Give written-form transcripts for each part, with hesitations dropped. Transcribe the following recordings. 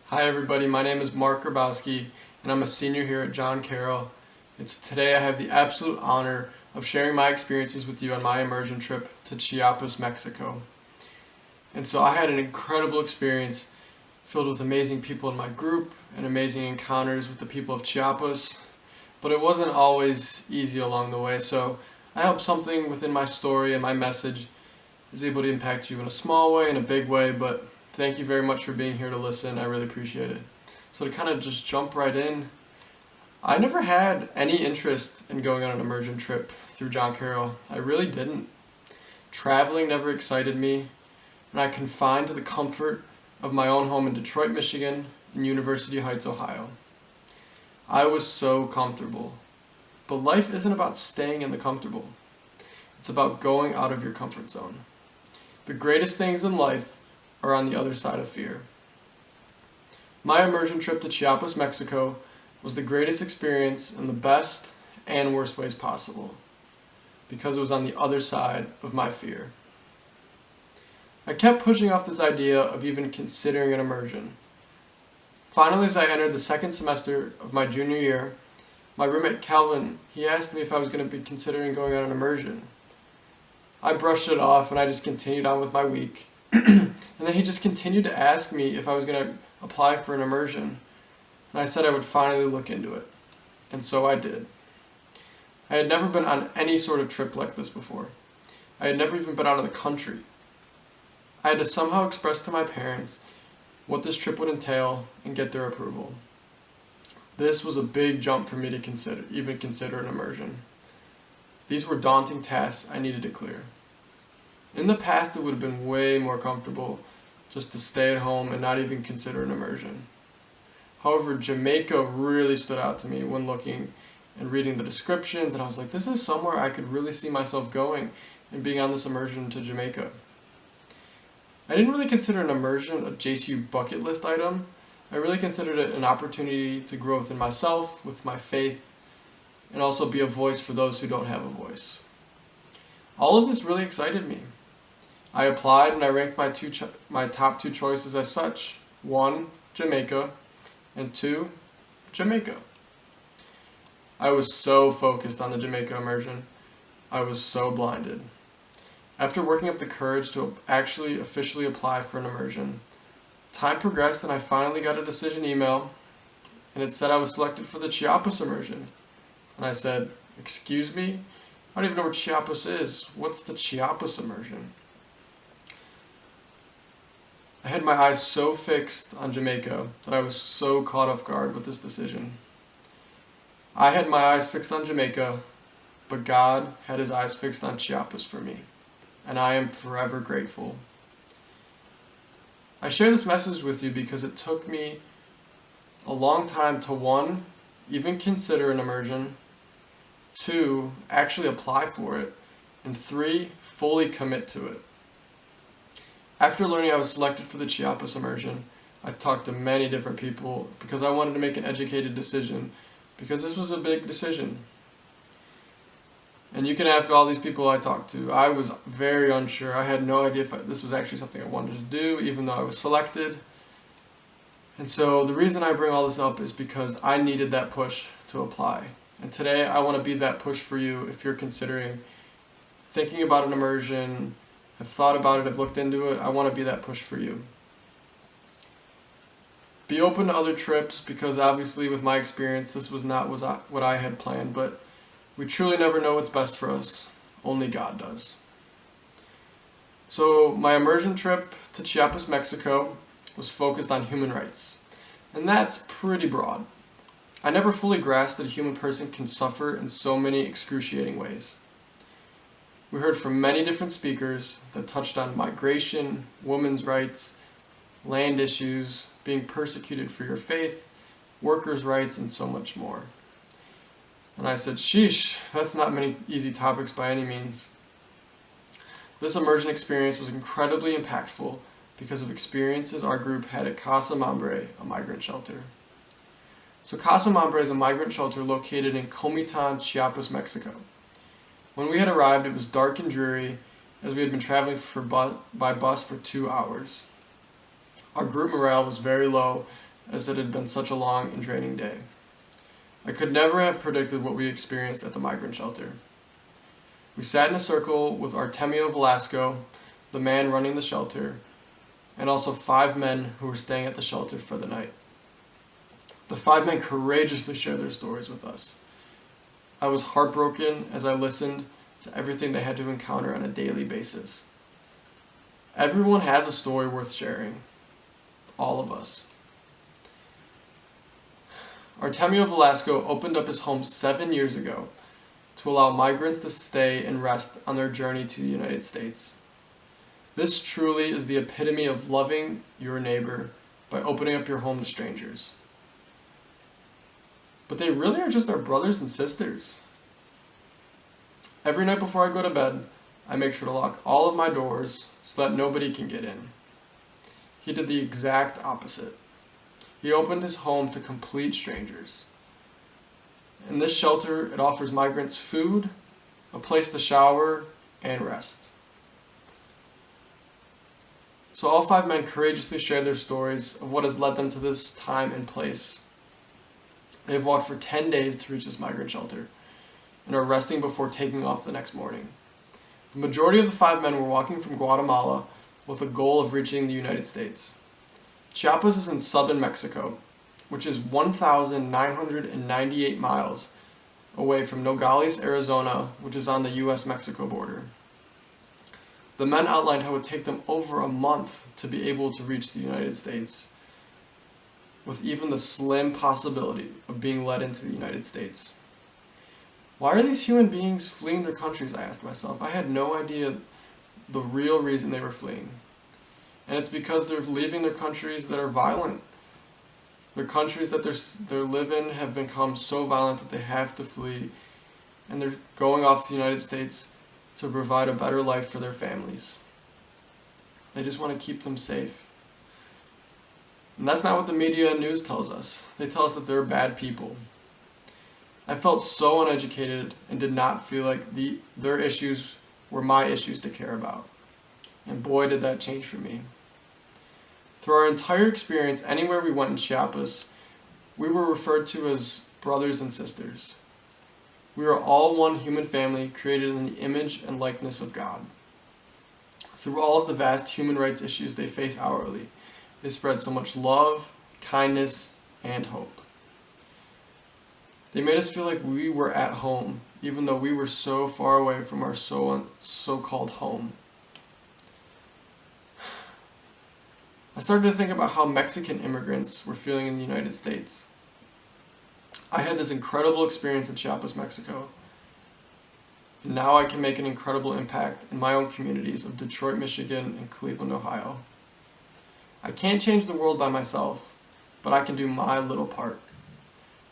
Hi everybody, my name is Mark Grabowski and I'm a senior here at John Carroll. Today I have the absolute honor of sharing my experiences with you on my immersion trip to Chiapas, Mexico. And so I had an incredible experience filled with amazing people in my group and amazing encounters with the people of Chiapas, but it wasn't always easy along the way. So I hope something within my story and my message is able to impact you in a small way, in a big way, but thank you very much for being here to listen. I really appreciate it. So to kind of just jump right in, I never had any interest in going on an immersion trip through John Carroll. I really didn't. Traveling never excited me, and I confined to the comfort of my own home in Detroit, Michigan, and University Heights, Ohio. I was so comfortable. But life isn't about staying in the comfortable. It's about going out of your comfort zone. The greatest things in life are on the other side of fear. My immersion trip to Chiapas, Mexico was the greatest experience in the best and worst ways possible because it was on the other side of my fear. I kept pushing off this idea of even considering an immersion. Finally, as I entered the second semester of my junior year, my roommate Calvin, he asked me if I was going to be considering going on an immersion. I brushed it off and I just continued on with my week. And then he just continued to ask me if I was going to apply for an immersion. And I said I would finally look into it. And so I did. I had never been on any sort of trip like this before. I had never even been out of the country. I had to somehow express to my parents what this trip would entail and get their approval. This was a big jump for me to even consider an immersion. These were daunting tasks I needed to clear. In the past, it would have been way more comfortable just to stay at home and not even consider an immersion. However, Jamaica really stood out to me when looking and reading the descriptions, and I was like, this is somewhere I could really see myself going and being on this immersion to Jamaica. I didn't really consider an immersion a JCU bucket list item. I really considered it an opportunity to grow within myself, with my faith, and also be a voice for those who don't have a voice. All of this really excited me. I applied and I ranked my top two choices as such. 1, Jamaica, and 2, Jamaica. I was so focused on the Jamaica immersion. I was so blinded. After working up the courage to actually officially apply for an immersion, time progressed and I finally got a decision email, and it said I was selected for the Chiapas immersion. And I said, excuse me? I don't even know where Chiapas is. What's the Chiapas immersion? I had my eyes so fixed on Jamaica that I was so caught off guard with this decision. I had my eyes fixed on Jamaica, but God had his eyes fixed on Chiapas for me, and I am forever grateful. I share this message with you because it took me a long time to 1, even consider an immersion, 2, actually apply for it, and 3, fully commit to it. After learning I was selected for the Chiapas immersion, I talked to many different people because I wanted to make an educated decision, because this was a big decision. And you can ask all these people I talked to. I was very unsure. I had no idea if this was actually something I wanted to do, even though I was selected. And so the reason I bring all this up is because I needed that push to apply. And today I want to be that push for you if you're considering thinking about an immersion, have thought about it, have looked into it. I want to be that push for you. Be open to other trips, because obviously with my experience this was not what I had planned, but we truly never know what's best for us. Only God does. So my immersion trip to Chiapas, Mexico was focused on human rights. And that's pretty broad. I never fully grasped that a human person can suffer in so many excruciating ways. We heard from many different speakers that touched on migration, women's rights, land issues, being persecuted for your faith, workers' rights, and so much more. And I said, sheesh, that's not many easy topics by any means. This immersion experience was incredibly impactful because of experiences our group had at Casa Mambre, a migrant shelter. So Casa Mambre is a migrant shelter located in Comitan, Chiapas, Mexico. When we had arrived, it was dark and dreary, as we had been traveling by bus for 2 hours. Our group morale was very low, as it had been such a long and draining day. I could never have predicted what we experienced at the migrant shelter. We sat in a circle with Artemio Velasco, the man running the shelter, and also 5 men who were staying at the shelter for the night. The 5 men courageously shared their stories with us. I was heartbroken as I listened to everything they had to encounter on a daily basis. Everyone has a story worth sharing. All of us. Artemio Velasco opened up his home 7 years ago to allow migrants to stay and rest on their journey to the United States. This truly is the epitome of loving your neighbor by opening up your home to strangers. But they really are just our brothers and sisters. Every night before I go to bed, I make sure to lock all of my doors so that nobody can get in. He did the exact opposite. He opened his home to complete strangers. In this shelter, it offers migrants food, a place to shower, and rest. So all 5 men courageously shared their stories of what has led them to this time and place. They have walked for 10 days to reach this migrant shelter and are resting before taking off the next morning. The majority of the 5 men were walking from Guatemala with the goal of reaching the United States. Chiapas is in southern Mexico, which is 1,998 miles away from Nogales, Arizona, which is on the U.S.-Mexico border. The men outlined how it would take them over a month to be able to reach the United States, with even the slim possibility of being led into the United States. Why are these human beings fleeing their countries, I asked myself. I had no idea the real reason they were fleeing. And it's because they're leaving their countries that are violent. Their countries that they live in have become so violent that they have to flee, and they're going off to the United States to provide a better life for their families. They just want to keep them safe. And that's not what the media and news tells us. They tell us that they're bad people. I felt so uneducated and did not feel like their issues were my issues to care about. And boy, did that change for me. Through our entire experience, anywhere we went in Chiapas, we were referred to as brothers and sisters. We are all one human family created in the image and likeness of God. Through all of the vast human rights issues they face hourly, they spread so much love, kindness, and hope. They made us feel like we were at home, even though we were so far away from our so-called home. I started to think about how Mexican immigrants were feeling in the United States. I had this incredible experience in Chiapas, Mexico, and now I can make an incredible impact in my own communities of Detroit, Michigan, and Cleveland, Ohio. I can't change the world by myself, but I can do my little part.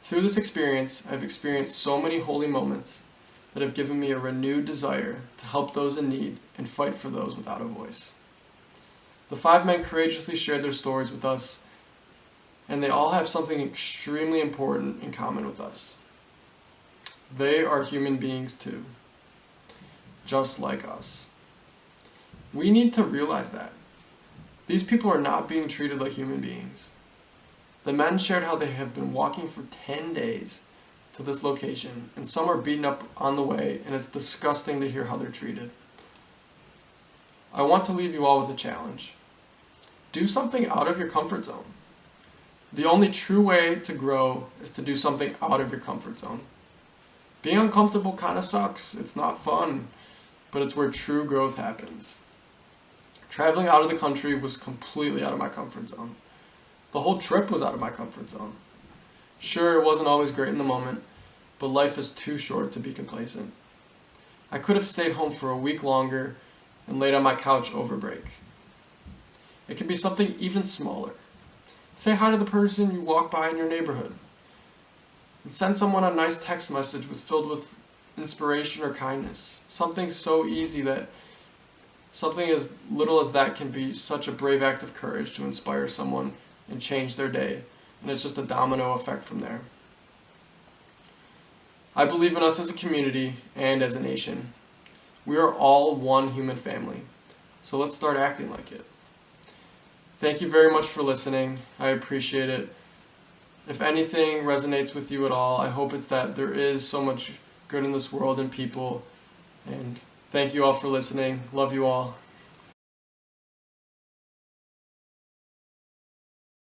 Through this experience, I've experienced so many holy moments that have given me a renewed desire to help those in need and fight for those without a voice. The 5 men courageously shared their stories with us, and they all have something extremely important in common with us. They are human beings too, just like us. We need to realize that. These people are not being treated like human beings. The men shared how they have been walking for 10 days to this location, and some are beaten up on the way, and it's disgusting to hear how they're treated. I want to leave you all with a challenge. Do something out of your comfort zone. The only true way to grow is to do something out of your comfort zone. Being uncomfortable kind of sucks. It's not fun, but it's where true growth happens. Traveling out of the country was completely out of my comfort zone. The whole trip was out of my comfort zone. Sure, it wasn't always great in the moment, but life is too short to be complacent. I could have stayed home for a week longer and laid on my couch over break. It can be something even smaller. Say hi to the person you walk by in your neighborhood. And send someone a nice text message filled with inspiration or kindness. Something so easy that something as little as that can be such a brave act of courage to inspire someone and change their day. And it's just a domino effect from there. I believe in us as a community and as a nation. We are all one human family. So let's start acting like it. Thank you very much for listening. I appreciate it. if anything resonates with you at all, I hope it's that there is so much good in this world and people. And thank you all for listening. Love you all.